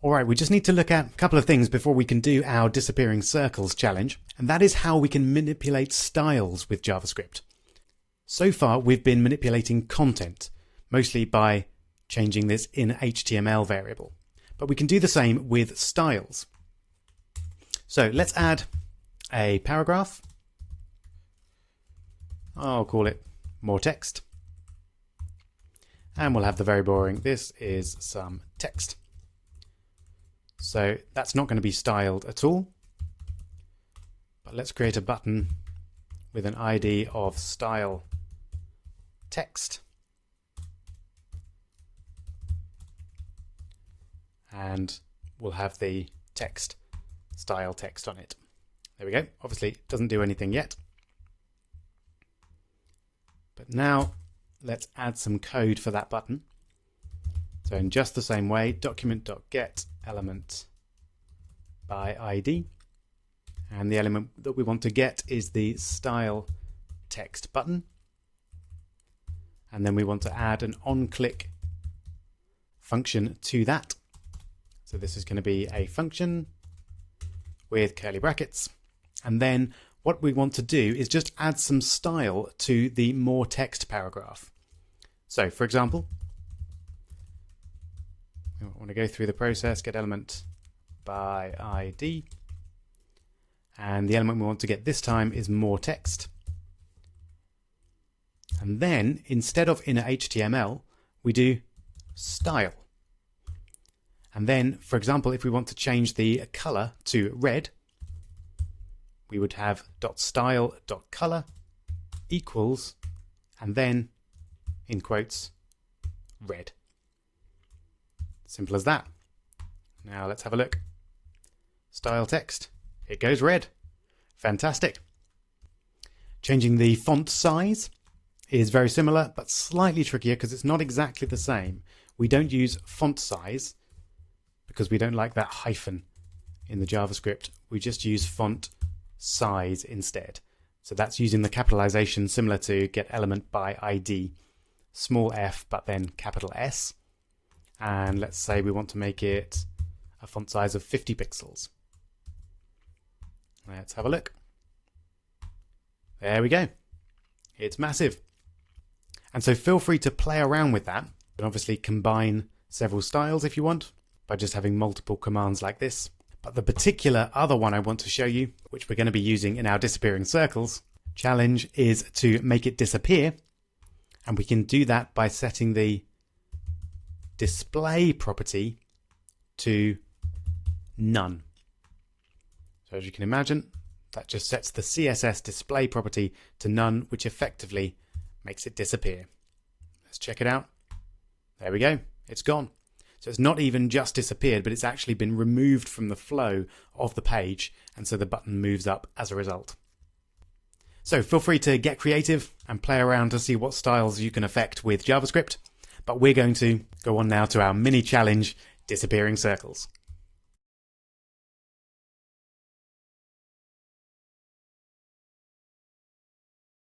Alright, we just need to look at a couple of things before we can do our disappearing circles challenge, and that is how we can manipulate styles with JavaScript. So far we've been manipulating content, mostly by changing this in HTML variable. But we can do the same with styles. So let's add a paragraph. I'll call it more text. And we'll have the very boring, this is some text. So that's not going to be styled at all. But let's create a button with an ID of style text. And we'll have the text style text on it. There we go. Obviously it doesn't do anything yet. But now let's add some code for that button. So in just the same way, document.get element by ID. And the element that we want to get is the style text button. And then we want to add an onClick function to that. So this is going to be a function with curly brackets. And then what we want to do is just add some style to the more text paragraph. So for example, we want to go through the process, get element by ID. And the element we want to get this time is more text. And then instead of inner HTML, we do style. And then, for example, if we want to change the color to red, we would have .style.color equals, and then, in quotes, red. Simple as that. Now let's have a look. Style text, it goes red. Fantastic. Changing the font size is very similar, but slightly trickier because it's not exactly the same. We don't use font size because we don't like that hyphen in the JavaScript. We just use font size instead. So that's using the capitalization similar to get element by ID. Small f, but then capital S. And let's say we want to make it a font size of 50 pixels. Let's have a look. There we go. It's massive. And so feel free to play around with that and obviously combine several styles if you want by just having multiple commands like this. But the particular other one I want to show you, which we're going to be using in our disappearing circles challenge, is to make it disappear. And we can do that by setting the display property to none. So as you can imagine, that just sets the CSS display property to none, which effectively makes it disappear. Let's check it out. There we go. It's gone. So it's not even just disappeared, but it's actually been removed from the flow of the page, and so the button moves up as a result. So feel free to get creative and play around to see what styles you can affect with JavaScript. But we're going to go on now to our mini challenge, disappearing circles.